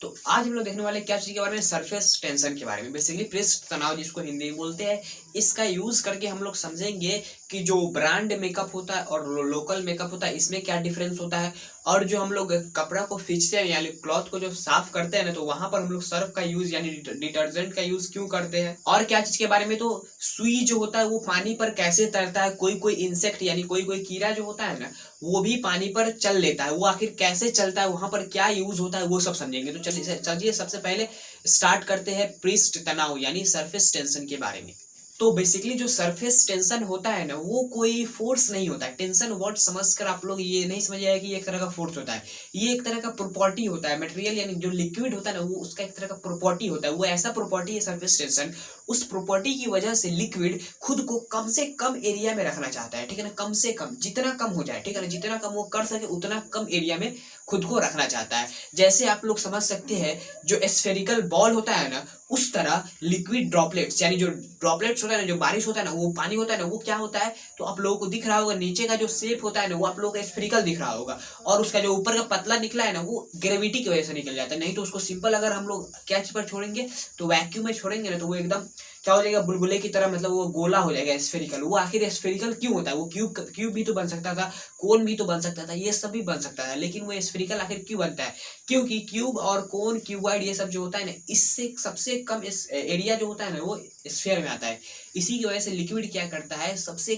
तो आज हम लोग देखने वाले क्या चीज के बारे में, सरफेस टेंशन के बारे में। बेसिकली पृष्ठ तनाव जिसको हिंदी में बोलते हैं, इसका यूज करके हम लोग समझेंगे कि जो ब्रांड मेकअप होता है और लोकल मेकअप होता है इसमें क्या डिफरेंस होता है। और जो हम लोग कपड़ा को खींचते हैं यानी क्लॉथ को जो साफ करते हैं ना, तो वहां पर हम लोग सर्फ का यूज यानी डिटर्जेंट का यूज क्यों करते हैं। और क्या चीज के बारे में, तो सुई जो होता है वो पानी पर कैसे तैरता है, कोई कोई इंसेक्ट यानी कोई कोई कीड़ा जो होता है ना वो भी पानी पर चल लेता है, वो आखिर कैसे चलता है, वहां पर क्या यूज होता है, वो सब समझेंगे। तो चलिए सबसे पहले स्टार्ट करते हैं पृष्ठ तनाव यानी सरफेस टेंशन के बारे में। तो बेसिकली जो सरफेस टेंशन होता है ना वो कोई फोर्स नहीं होता है। टेंशन वर्ड समझकर आप लोग ये नहीं समझ आए कि ये एक तरह का फोर्स होता है। ये एक तरह का प्रॉपर्टी होता है। मटेरियल यानी जो लिक्विड होता है ना वो उसका एक तरह का प्रॉपर्टी होता है। वो ऐसा प्रॉपर्टी है सरफेस टेंशन, उस प्रॉपर्टी की वजह से लिक्विड खुद को कम से कम एरिया में रखना चाहता है, ठीक है ना। कम से कम जितना कम हो जाए, ठीक है ना, जितना कम वो कर सके उतना कम एरिया में खुद को रखना चाहता है। जैसे आप लोग समझ सकते हैं जो स्फेरिकल बॉल होता है ना, उस तरह लिक्विड ड्रॉपलेट्स यानी जो ड्रॉपलेट्स होता है ना, जो बारिश होता है ना, वो पानी होता है ना, वो क्या होता है तो आप लोगों को दिख रहा होगा नीचे का जो शेप होता है ना वो आप लोगों को स्फेरिकल दिख रहा होगा, और उसका जो ऊपर का पतला निकला है ना वो ग्रेविटी की वजह से निकल जाता है। नहीं तो उसको सिंपल अगर हम लोग क्या चीज पर छोड़ेंगे तो वैक्यूम में छोड़ेंगे ना तो वो एकदम क्या हो जाएगा, बुलबुले की तरह, मतलब वो गोला हो जाएगा स्फेरिकल। वो आखिर स्फेरिकल क्यों होता है, वो क्यूब भी तो बन सकता था, कोन भी तो बन सकता था, ये सब भी बन सकता था, लेकिन वो स्फेरिकल आखिर क्यों बनता है, क्योंकि क्यूब और कोन क्यूबॉइड ये सब जो होता है ना इससे सबसे कम एरिया जो होता है ना वो स्फीयर में आता है। इसी की वजह से लिक्विड क्या करता है, सबसे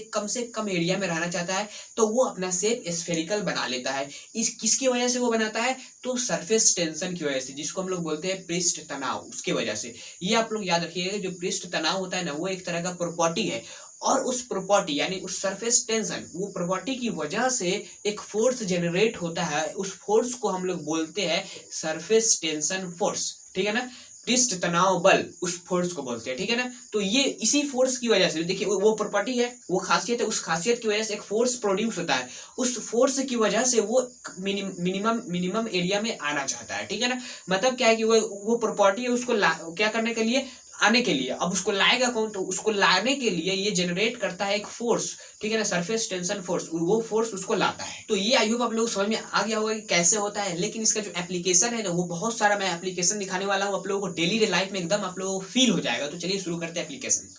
कम एरिया में रहना चाहता है तो वो अपना शेप स्फेरिकल बना लेता है। इस किसकी वजह से वो बनाता है, तो सरफेस टेंशन की वजह से, जिसको हम लोग बोलते हैं पृष्ठ तनाव, उसकी वजह से। ये आप लोग याद रखिएगा, जो पृष्ठ तनाव होता है ना वो एक तरह का प्रॉपर्टी है, और उस प्रॉपर्टी यानी उस सरफेस टेंशन, वो प्रॉपर्टी की वजह से एक फोर्स जनरेट होता है। उस फोर्स को हम लोग बोलते हैं सरफेस टेंशन फोर्स, ठीक है ना। पृष्ठ तनाव बल उस फोर्स को बोलते हैं, ठीक है ना। तो ये इसी फोर्स की वजह से, देखिए वो प्रॉपर्टी है, वो खासियत है, उस खासियत की वजह से एक फोर्स प्रोड्यूस होता है। उस फोर्स की वजह से वो मिनिमम एरिया में आना चाहता है, ठीक है ना। मतलब क्या है कि वो प्रॉपर्टी है, उसको क्या करने के लिए, आने के लिए। अब उसको लाएगा कौन, तो उसको लाने के लिए ये जनरेट करता है एक फोर्स, ठीक है ना, सरफेस टेंशन फोर्स, वो फोर्स उसको लाता है। तो ये आई होप आप लोग समझ में आ गया होगा कि कैसे होता है। लेकिन इसका जो एप्लीकेशन है ना वो बहुत सारा, मैं एप्लीकेशन दिखाने वाला हूँ आप लोगों को, डेली लाइफ में एकदम आप लोगों को फील हो जाएगा। तो चलिए शुरू करते हैं एप्लीकेशन।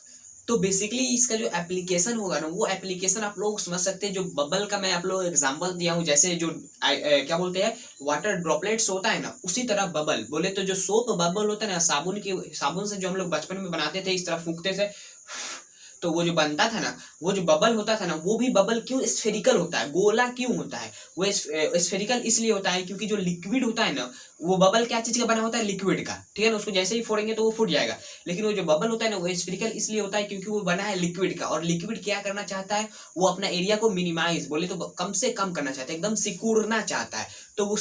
तो बेसिकली इसका जो एप्लीकेशन होगा ना वो एप्लीकेशन आप लोग समझ सकते हैं। जो बबल का मैं आप लोग एग्जांपल दिया हूँ, जैसे जो क्या बोलते हैं वाटर ड्रॉपलेट्स होता है ना, उसी तरह बबल बोले तो जो सोप बबल होता है ना, साबुन से जो हम लोग बचपन में बनाते थे, इस तरह फूंकते थे तो वो जो बनता था ना, वो जो बबल होता था ना, वो भी बबल क्यों स्फेरिकल होता है, गोला क्यों होता है, वो स्फेरिकल इसलिए होता है क्योंकि जो लिक्विड होता है ना, वो बबल क्या चीज का बना होता है, लिक्विड का, ठीक है ना। उसको जैसे ही फोड़ेंगे तो वो फूट जाएगा। लेकिन वो जो बबल होता है ना वो स्फेरिकल इसलिए होता है क्योंकि वो बना है लिक्विड का, और लिक्विड क्या करना चाहता है, वो अपना एरिया को मिनिमाइज बोले तो कम से कम करना चाहता है, एकदम सिकुड़ना चाहता है। तो वो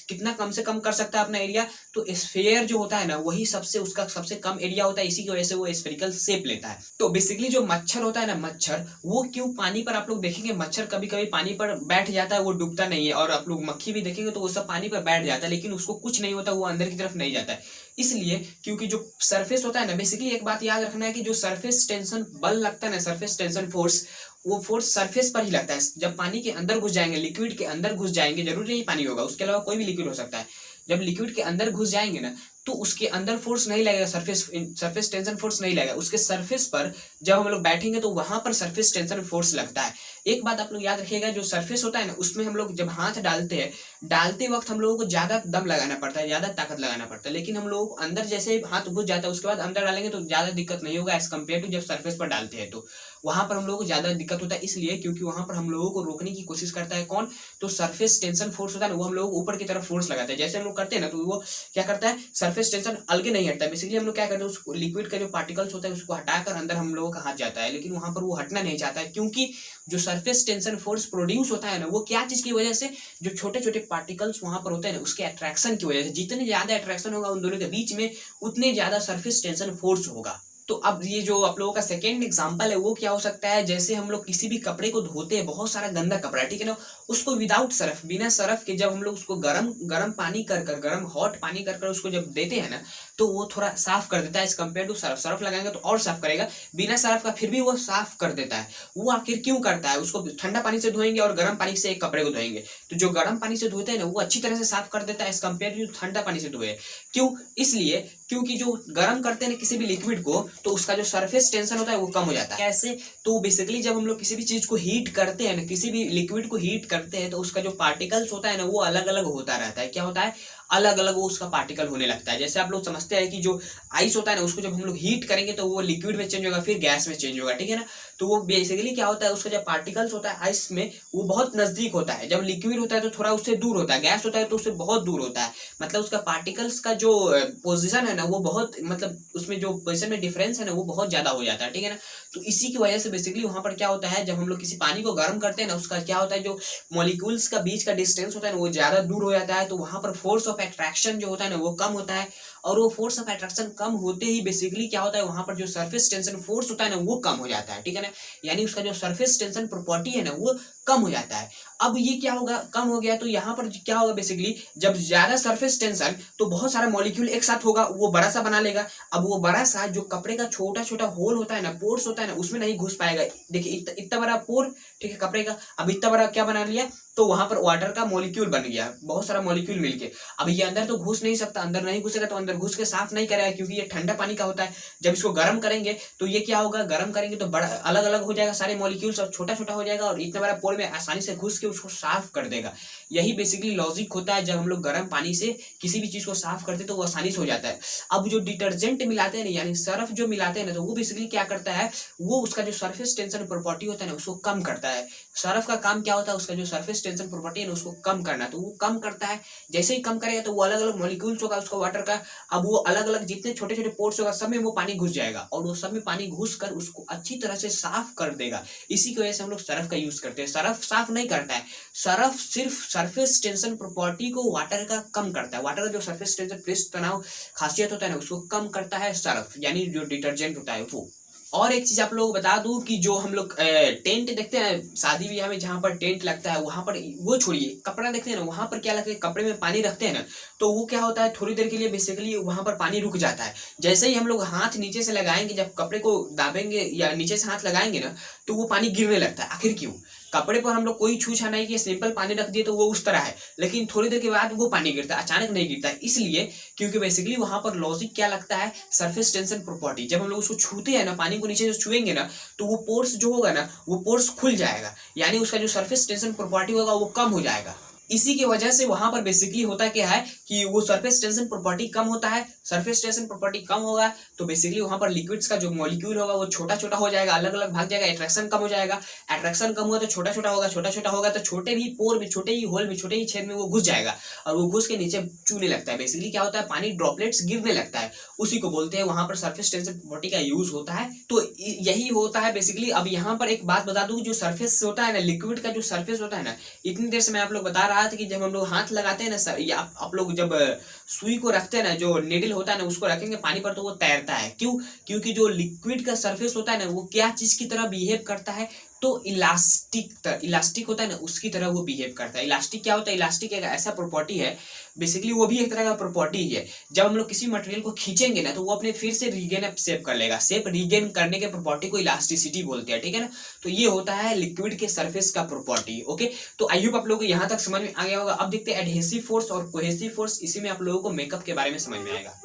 कितना कम से कम कर सकता है अपना एरिया, तो स्फेयर जो होता है ना वही उसका सबसे कम एरिया होता है, इसी की वजह से वो स्फेरिकल शेप लेता है। तो बेसिकली जो मच्छर होता है ना, मच्छर वो क्यों पानी पर, आप लोग देखेंगे मच्छर कभी कभी पानी पर बैठ जाता है, वो डूबता नहीं है। और आप लोग मक्खी भी देखेंगे तो वो सब पानी पर बैठ जाता है, लेकिन उसको कुछ नहीं होता, वो अंदर की तरफ नहीं जाता है। इसलिए क्योंकि जो सरफेस होता है ना, बेसिकली एक बात याद रखना है कि जो सरफेस टेंशन बल लगता है ना, सरफेस टेंशन फोर्स, वो फोर्स सरफेस पर ही लगता है। जब पानी के अंदर घुस जाएंगे, लिक्विड के अंदर घुस जाएंगे, जरूरी नहीं पानी होगा, उसके अलावा कोई भी लिक्विड हो सकता है। जब लिक्विड के अंदर घुस जाएंगे ना तो उसके अंदर फोर्स नहीं लगेगा, सरफेस टेंशन फोर्स नहीं लगेगा। उसके सरफेस पर जब हम लोग बैठेंगे तो वहां पर सरफेस टेंशन फोर्स लगता है। एक बात आप लोग याद रखिएगा, जो सरफेस होता है ना उसमें हम लोग जब हाथ डालते हैं, डालते वक्त हम लोगों को ज्यादा दम लगाना पड़ता है, ज्यादा ताकत लगाना पड़ता है। लेकिन हम लोगों को अंदर जैसे हाथ घुस जाता है उसके बाद अंदर डालेंगे तो ज्यादा दिक्कत नहीं होगा एज कम्पेयर टू जब सरफेस पर डालते हैं, तो वहां पर हम लोगों को ज्यादा दिक्कत होता है। इसलिए क्योंकि वहां पर हम लोगों को रोकने की कोशिश करता है कौन, तो सरफेस टेंशन फोर्स होता है ना, वो हम लोग ऊपर की तरफ फोर्स लगाता है। जैसे हम लोग करते हैं ना तो वो क्या करता है, सरफेस टेंशन अलग नहीं हटता है। बेसिकली हम लोग क्या करते हैं, उस लिक्विड का जो पार्टिकल्स होता है उसको हटाकर अंदर हम लोगों का हाथ जाता है, लेकिन वहां पर वो हटना नहीं चाहता है, क्योंकि जो सरफेस टेंशन फोर्स प्रोड्यूस होता है ना वो क्या चीज की वजह से, जो छोटे छोटे पार्टिकल्स वहां पर होते हैं ना उसके अट्रैक्शन की वजह से। जितने ज्यादा अट्रैक्शन होगा उन दोनों के बीच में उतने ज्यादा सरफेस टेंशन फोर्स होगा। तो अब ये जो आप लोगों का सेकेंड एग्जांपल है वो क्या हो सकता है, जैसे हम लोग किसी भी कपड़े को धोते हैं, बहुत सारा गंदा कपड़ा है, ठीक है ना, उसको विदाउट सर्फ, बिना सर्फ के जब हम लोग उसको गरम गरम पानी कर कर गरम हॉट पानी कर कर उसको जब देते हैं ना, तो वो थोड़ा साफ कर देता है as compare to Surf. Surf लगाएंगे तो और साफ करेगा, बिना सर्फ का फिर भी वो साफ कर देता है। वो आखिर क्यों करता है? उसको ठंडा पानी से धोएंगे और गर्म पानी से एक कपड़े को धोएंगे, तो जो गर्म पानी से धोते हैं ना वो अच्छी तरह से साफ कर देता है एज कम्पेयर टू ठंडा पानी से धोए। क्यों? इसलिए क्योंकि जो गर्म करते हैं किसी भी लिक्विड को, तो उसका जो सरफेस टेंशन होता है वो कम हो जाता है। कैसे? तो बेसिकली जब हम लोग किसी भी चीज को हीट करते हैं ना, किसी भी लिक्विड को हीट करते हैं, तो उसका जो पार्टिकल्स होता है ना वो अलग अलग होता रहता है। क्या होता है? अलग अलग वो उसका पार्टिकल होने लगता है। जैसे आप लोग समझते हैं कि जो आइस होता है ना, उसको जब हम लोग हीट करेंगे तो वो लिक्विड में चेंज होगा, फिर गैस में चेंज होगा, ठीक है ना। तो वो बेसिकली क्या होता है, उसका जब पार्टिकल्स होता है आइस में वो बहुत नजदीक होता है, जब लिक्विड होता है तो थोड़ा उससे दूर होता है, गैस होता है तो उससे बहुत दूर होता है। मतलब उसका पार्टिकल्स का जो पोजिशन है ना वो बहुत, मतलब उसमें जो पोजिशन में डिफरेंस है ना वो बहुत ज्यादा हो जाता है, ठीक है ना। तो इसी की वजह से बेसिकली वहां पर क्या होता है, जब हम लोग किसी पानी को गर्म करते हैं ना, उसका क्या होता है, जो मॉलिक्यूल्स का बीच का डिस्टेंस होता है ना वो ज्यादा दूर हो जाता है। तो वहां पर फोर्स ऑफ अट्रैक्शन जो होता है ना वो कम होता है, और वो फोर्स ऑफ अट्रैक्शन कम होते ही बेसिकली क्या होता है, वहां पर जो सरफेस टेंशन फोर्स होता है ना वो कम हो जाता है, ठीक है ना। यानी उसका जो सरफेस टेंशन प्रॉपर्टी है ना वो कम हो जाता है। अब ये क्या होगा, कम हो गया तो यहाँ पर क्या होगा, बेसिकली जब ज्यादा सरफेस टेंशन, तो बहुत सारा मॉलिक्यूल एक साथ होगा, वो बड़ा सा बना लेगा। अब वो बड़ा सा जो कपड़े का छोटा छोटा होल होता है ना, पोर्स होता है ना, उसमें नहीं घुस पाएगा। देखिए इतना बड़ा पोर, ठीक है, कपड़े का, अब इतना बड़ा क्या बना लिया, तो वहां पर वाटर का मॉलिक्यूल बन गया, बहुत सारा मॉलिक्यूल मिलके। अब ये अंदर तो घुस नहीं सकता, अंदर नहीं घुसेगा तो अंदर घुस के साफ नहीं करेगा, क्योंकि ये ठंडा पानी का होता है। जब इसको गर्म करेंगे तो ये क्या होगा, गर्म करेंगे तो बड़ा अलग अलग हो जाएगा सारे मॉलिक्यूल्स, और छोटा छोटा हो जाएगा, और इतना बड़ा पोर में आसानी से घुस के उसको साफ कर देगा। यही बेसिकली लॉजिक होता है, जब हम लोग गर्म पानी से किसी भी चीज को साफ करते हैं तो वो आसानी से हो जाता है। अब जो डिटर्जेंट मिलाते हैं ना, यानी सर्फ जो मिलाते हैं ना, तो वो बेसिकली क्या करता है, वो उसका जो सरफेस टेंशन प्रॉपर्टी होता है ना उसको कम करता है। सर्फ का काम क्या होता है, उसका जो सरफेस टेंशन प्रॉपर्टी है ना उसको कम करना, तो वो कम करता है। जैसे ही कम करेगा तो वो अलग अलग मॉलिक्यूल्स होगा उसका वाटर का, अब वो अलग अलग जितने छोटे छोटे पोर्स होगा सब में वो पानी घुस जाएगा, और वो सब में पानी घुस कर उसको अच्छी तरह से साफ कर देगा। इसी की वजह से हम लोग सर्फ का यूज करते हैं। सर्फ साफ नहीं करता है, सर्फ सिर्फ सरफेस टेंशन प्रॉपर्टी को वाटर का कम करता है। वाटर का जो सरफेस टेंशन पृष्ठ तनाव खासियत होता है ना उसको कम करता है सर्फ, यानी जो डिटर्जेंट होता है वो। और एक चीज आप लोगों को बता दूं कि जो हम लोग टेंट देखते हैं शादी ब्याह में, जहां पर टेंट लगता है वहां पर, वो छोड़िए, कपड़ा देखते हैं ना, वहां पर क्या लगता है, कपड़े में पानी रखते हैं ना, तो वो क्या होता है, थोड़ी देर के लिए बेसिकली वहां पर पानी रुक जाता है। जैसे ही हम लोग हाथ नीचे से लगाएंगे, जब कपड़े को दाबेंगे या नीचे से हाथ लगाएंगे ना, तो वो पानी गिरने लगता है। आखिर क्यों? कपड़े पर हम लोग कोई छू छा नहीं किया, सिंपल पानी रख दिए तो वो उस तरह है, लेकिन थोड़ी देर के बाद वो पानी गिरता है, अचानक नहीं गिरता है। इसलिए क्योंकि बेसिकली वहां पर लॉजिक क्या लगता है, सरफेस टेंशन प्रॉपर्टी। जब हम लोग उसको छूते हैं ना, पानी को नीचे से छुएंगे ना, तो वो पोर्स जो होगा ना वो पोर्स खुल जाएगा, यानी उसका जो सरफेस टेंशन प्रॉपर्टी होगा वो कम हो जाएगा। इसी की वजह से वहां पर बेसिकली होता क्या है कि वो सरफेस टेंशन प्रॉपर्टी कम होता है। सरफेस टेंशन प्रॉपर्टी कम होगा तो बेसिकली वहां पर लिक्विड्स का जो मॉलिक्यूल होगा वो छोटा छोटा हो जाएगा, अलग अलग भाग जाएगा, अट्रैक्शन कम हो जाएगा। अट्रैक्शन कम हुआ तो छोटा छोटा होगा, छोटा छोटा होगा तो छोटे भी पोर में, छोटे ही होल में, छोटे ही छेद में वो घुस जाएगा, और वो घुस के नीचे चूने लगता है। बेसिकली क्या होता है, पानी ड्रॉपलेट्स गिरने लगता है, उसी को बोलते हैं वहां पर सरफेस टेंशन प्रॉपर्टी का यूज होता है। तो यही होता है बेसिकली। अब यहाँ पर एक बात बता दूं, जो सरफेस होता है ना, लिक्विड का जो सरफेस होता है ना, इतनी देर से मैं आप लोग बता रहा था कि जब हम लोग हाथ लगाते हैं ना सर, या आप लोग जब सुई को रखते हैं ना, जो निडल होता है ना उसको रखेंगे पानी पर, तो वो तैरता है। क्यों? क्योंकि जो लिक्विड का सरफेस होता है ना वो क्या चीज की तरह बिहेव करता है, तो इलास्टिक होता है ना उसकी तरह वो बिहेव करता है। इलास्टिक क्या होता है, इलास्टिक एक ऐसा प्रॉपर्टी है, बेसिकली वो भी एक तरह का प्रॉपर्टी ही है। जब हम लोग किसी मटेरियल को खींचेंगे ना तो वो अपने फिर से रीगेन शेप कर लेगा, शेप रीगेन करने के प्रॉपर्टी को इलास्टिसिटी बोलते हैं, ठीक है ना। तो ये होता है लिक्विड के सरफेस का प्रॉपर्टी। ओके, तो आई होप आप लोगों को यहाँ तक समझ में आ गया होगा। अब देखते हैं एडहेसिव फोर्स और कोहेसिव फोर्स, इसी में आप लोगों को मेकअप के बारे में समझ में आएगा।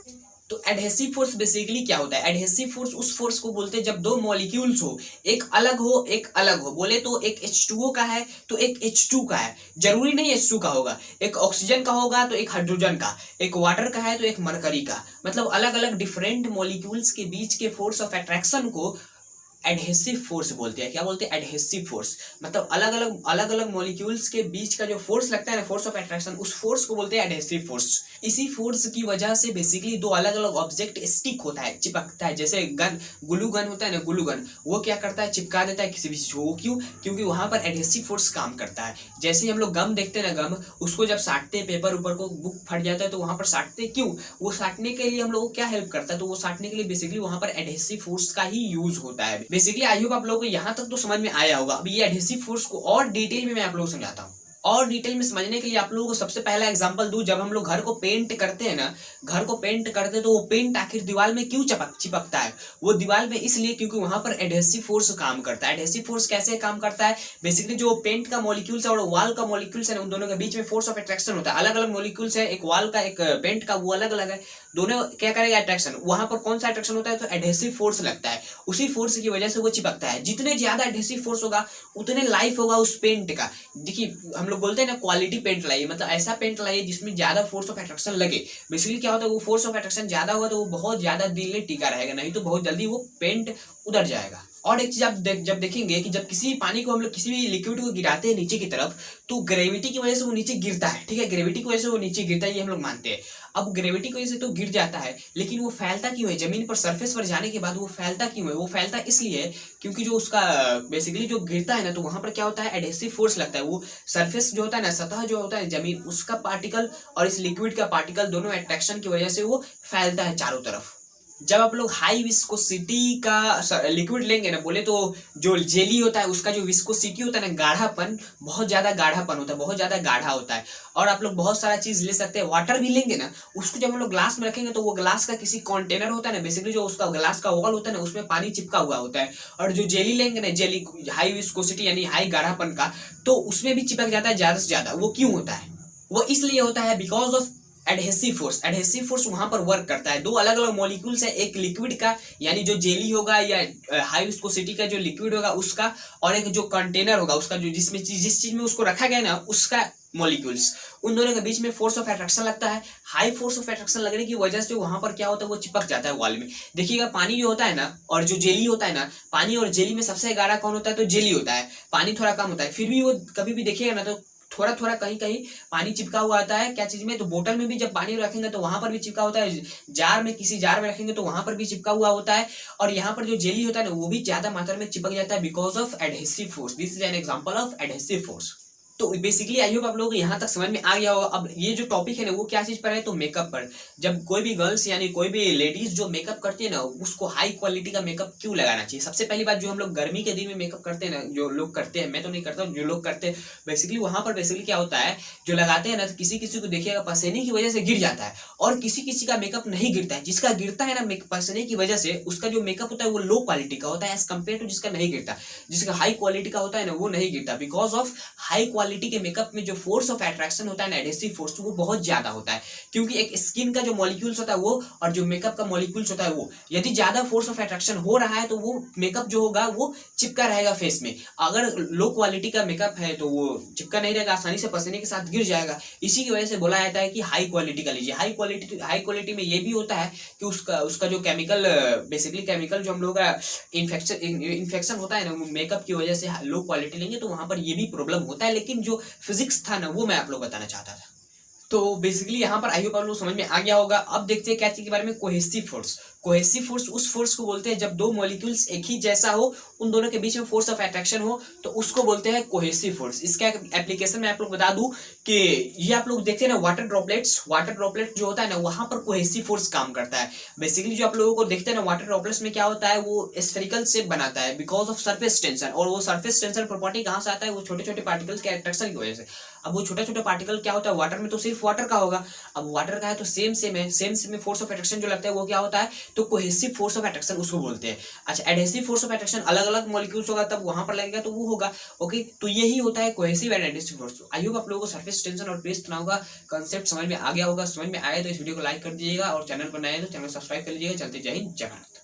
तो एडहेसिव फोर्स बेसिकली क्या होता है, एडहेसिव फोर्स उस फोर्स को बोलते हैं जब दो मॉलिक्यूल्स हो, एक अलग हो एक अलग हो। बोले तो एक H2O का है तो एक H2 का है, जरूरी नहीं H2 का होगा, एक ऑक्सीजन का होगा तो एक हाइड्रोजन का, एक वाटर का है तो एक मरकरी का। मतलब अलग अलग डिफरेंट मॉलिक्यूल्स के बीच के फोर्स ऑफ अट्रैक्शन को एडहेसिव फोर्स बोलते हैं। क्या बोलते हैं? Adhesive force. मतलब अलग अलग मॉलिक्यूल्स के बीच का जो फोर्स लगता है ना, फोर्स ऑफ अट्रैक्शन, उस फोर्स को बोलते हैं एडहेसिव फोर्स। इसी फोर्स की वजह से बेसिकली दो अलग अलग ऑब्जेक्ट स्टिक होता है, चिपकता है। जैसे गन, ग्लू गन होता है ना, ग्लू गन, वो क्या करता है? चिपका देता है किसी भी चीज को। क्यों? क्योंकि वहां पर एडहेसिव फोर्स काम करता है। जैसे ही हम लोग गम देखते हैं ना, गम, उसको जब साटते हैं, पेपर ऊपर को बुक फट जाता है तो वहां पर साटते हैं। क्यों? वो साटने के लिए हम लोग को क्या हेल्प करता है? तो वो साटने के लिए बेसिकली वहां पर एडहेसिव फोर्स का ही यूज होता है। बेसिकली आई होप आप लोगों को यहाँ तक तो समझ में आया होगा। अब ये एडहेसिव फोर्स को और डिटेल में मैं आप लोगों को समझाता हूँ। और डिटेल में समझने के लिए आप लोगों को सबसे पहला एग्जांपल दूं, जब हम लोग घर को पेंट करते हैं ना, घर को पेंट करते हैं तो वो पेंट आखिर दीवार में क्यों चिपकता है? वो दीवार में इसलिए क्योंकि वहां पर एडहेसिव फोर्स काम करता है। एडहेसिव फोर्स कैसे काम करता है? बेसिकली जो पेंट का मॉलिक्यूल्स है और वॉल का मॉलिक्यूल्स है, उन दोनों के बीच में फोर्स ऑफ अट्रैक्शन होता है। अलग अलग मॉलिक्यूल्स है, एक वॉल का एक पेंट का, वो अलग अलग है। दोनों क्या करेगा? अट्रैक्शन। वहां पर कौन सा अट्रैक्शन होता है? तो एडहेसिव फोर्स लगता है। उसी फोर्स की वजह से वो चिपकता है। जितने ज्यादा एडहेसिव फोर्स होगा उतने लाइफ होगा उस पेंट का। देखिए हम लोग बोलते हैं ना, क्वालिटी पेंट लाइए, मतलब ऐसा पेंट लाइए जिसमें ज्यादा फोर्स ऑफ अट्रैक्शन लगे। बेसिकली क्या होता है? वो फोर्स ऑफ अट्रैक्शन ज्यादा होगा तो वो बहुत ज्यादा दिन में टिका रहेगा, नहीं तो बहुत जल्दी वो पेंट उतर जाएगा। और एक चीज आप जब देखेंगे कि जब किसी पानी को हम लोग किसी भी लिक्विड को गिराते हैं नीचे की तरफ, तो ग्रेविटी की वजह से वो नीचे गिरता है। ठीक है, ग्रेविटी की वजह से वो नीचे गिरता है, ये हम लोग मानते हैं। अब ग्रेविटी की वजह से तो गिर जाता है, लेकिन वो फैलता क्यों है? जमीन पर, सरफेस पर जाने के बाद वो फैलता क्यों है? वो फैलता इसलिए क्योंकि जो उसका बेसिकली जो गिरता है ना, तो वहां पर क्या होता है? एडहेसिव फोर्स लगता है। वो सरफेस जो होता है ना, सतह जो होता है जमीन, उसका पार्टिकल और इस लिक्विड का पार्टिकल दोनों अट्रैक्शन की वजह से वो फैलता है चारों तरफ। जब आप लोग हाई विस्कोसिटी का लिक्विड लेंगे ना, बोले तो जो जेली होता है उसका जो विस्कोसिटी होता है ना, गाढ़ापन, बहुत ज्यादा गाढ़ापन होता है, बहुत ज्यादा गाढ़ा होता है। और आप लोग बहुत सारा चीज ले सकते हैं। वाटर भी लेंगे ना, उसको जब हम लोग ग्लास में रखेंगे तो वो ग्लास का किसी कंटेनर होता है ना, बेसिकली जो उसका ग्लास का वॉल होता है ना, उसमें पानी चिपका हुआ होता है। और जो जेली लेंगे ना, जेली हाई विस्कोसिटी यानी हाई गाढ़ापन का, तो उसमें भी चिपक जाता है ज्यादा से ज्यादा। वो क्यों होता है? वो इसलिए होता है because of adhesive force. Adhesive force वहां पर वर्क करता है। दो अलग अलग मॉलिक्यूल्स है, एक लिक्विड का यानी जो जेली होगा या हाई विस्कोसिटी का जो लिक्विड होगा उसका, और एक जो कंटेनर होगा उसका, जो जिस चीज में उसको रखा गया ना, उसका मॉलिक्यूल्स, उन दोनों के बीच में फोर्स ऑफ अट्रैक्शन लगता है। हाई फोर्स ऑफ अट्रैक्शन लगने की वजह से वहां पर क्या होता है? वो चिपक जाता है वॉल में। देखिएगा पानी जो होता है ना और जो जेली होता है ना, पानी और जेली में सबसे गाढ़ा कौन होता है? तो जेली होता है। पानी थोड़ा कम होता है, फिर भी वो कभी भी देखिएगा ना तो थोड़ा थोड़ा कहीं कहीं पानी चिपका हुआ आता है। क्या चीज में? तो बोतल में भी जब पानी रखेंगे तो वहां पर भी चिपका होता है। जार में, किसी जार में रखेंगे तो वहां पर भी चिपका हुआ होता है। और यहाँ पर जो जेली होता है ना, वो भी ज्यादा मात्रा में चिपक जाता है because of adhesive force. This is an example of adhesive force. तो बेसिकली आई होप आप लोगों को यहाँ तक समझ में आ गया होगा। अब ये जो टॉपिक है ना, वो क्या चीज पर है? तो मेकअप पर। जब कोई भी गर्ल्स यानी कोई भी लेडीज जो मेकअप करती है ना, उसको हाई क्वालिटी का मेकअप क्यों लगाना चाहिए? सबसे पहली बात, जो हम लोग गर्मी के दिन में मेकअप करते हैं ना, जो लोग करते हैं, मैं तो नहीं करता, जो लोग करते हैं, बेसिकली वहां पर बेसिकली क्या होता है, जो लगाते हैं ना, तो किसी किसी को देखिएगा पसीने की वजह से गिर जाता है, और किसी किसी का मेकअप नहीं गिरता है। जिसका गिरता है ना पसीने की वजह से, उसका जो मेकअप होता है वो लो क्वालिटी का होता है एज कम्पेयर टू जिसका नहीं गिरता। जिसका हाई क्वालिटी का होता है ना, वो नहीं गिरता बिकॉज ऑफ हाई क्वालिटी के मेकअप में जो फोर्स ऑफ अट्रैक्शन होता है ना, एडहेसिव फोर्स, वो बहुत ज्यादा होता है। क्योंकि एक स्किन का जो मॉलिक्यूल्स होता है वो, और जो मेकअप का मॉलिक्यूल्स होता है वो, यदि ज्यादा फोर्स ऑफ अट्रैक्शन हो रहा है तो वो मेकअप जो होगा वो चिपका रहेगा फेस में। अगर लो क्वालिटी का मेकअप है तो वो चिपका नहीं रहेगा, आसानी से पसीने के साथ गिर जाएगा। इसी की वजह से बोला जाता है कि हाई क्वालिटी का लीजिए। हाई क्वालिटी में ये भी होता है कि उसका जो केमिकल, बेसिकली केमिकल जो हम लोग का इन्फेक्शन होता है ना, मेकअप की वजह से लो क्वालिटी लेंगे तो वहां पर ये भी प्रॉब्लम होता है। लेकिन जो फिजिक्स था ना, वो मैं आप लोग बताना चाहता था। तो बेसिकली यहाँ पर आई होप आप लोग समझ में आ गया होगा। अब देखते हैं क्या चीज के बारे में, कोहेसिव फोर्स। कोहेसिव फोर्स उस फोर्स को बोलते हैं जब दो मॉलिक्यूल्स एक ही जैसा हो, उन दोनों के बीच में फोर्स ऑफ अट्रैक्शन हो, तो उसको बोलते हैं कोहेसिव फोर्स। इसका एप्लीकेशन मैं आप लोग बता दूं कि ये आप लोग देखते हैं ना, वाटर ड्रॉपलेट जो होता है ना, वहां पर कोहेसिव फोर्स काम करता है। बेसिकली जो आप लोगों को देखते हैं ना, वाटर ड्रॉपलेट्स में क्या होता है, वो स्फेरिकल शेप बनाता है बिकॉज ऑफ सरफेस टेंशन। और वो सरफेस टेंशन प्रॉपर्टी कहां से आता है? वो छोटे छोटे पार्टिकल्स के अट्रैक्शन की वजह से। अब वो छोटा छोटा पार्टिकल क्या होता है? वाटर में तो सिर्फ वाटर का होगा। अब वाटर का है तो सेम में फोर्स ऑफ अट्रैक्शन जो लगता है वो क्या होता है? तो कोहेसिव फोर्स ऑफ अट्रैक्शन उसको बोलते हैं। अच्छा, एडहेसिव फोर्स ऑफ अट्रैक्शन अलग अलग मॉलिक्यूल्स होगा तब वहां पर लगेगा तो वो होगा। ओके, तो यही होता है cohesive and adhesive force. I hope आप लोगों को सरफेस टेंशन और प्रेस तनाव का कांसेप्ट समझ में आ गया होगा। समझ में आया तो इस वीडियो को लाइक कर दीजिएगा, और चैनल पर नए हैं तो चैनल सब्सक्राइब कर लीजिएगा। चलते, जय हिंद, जय भारत।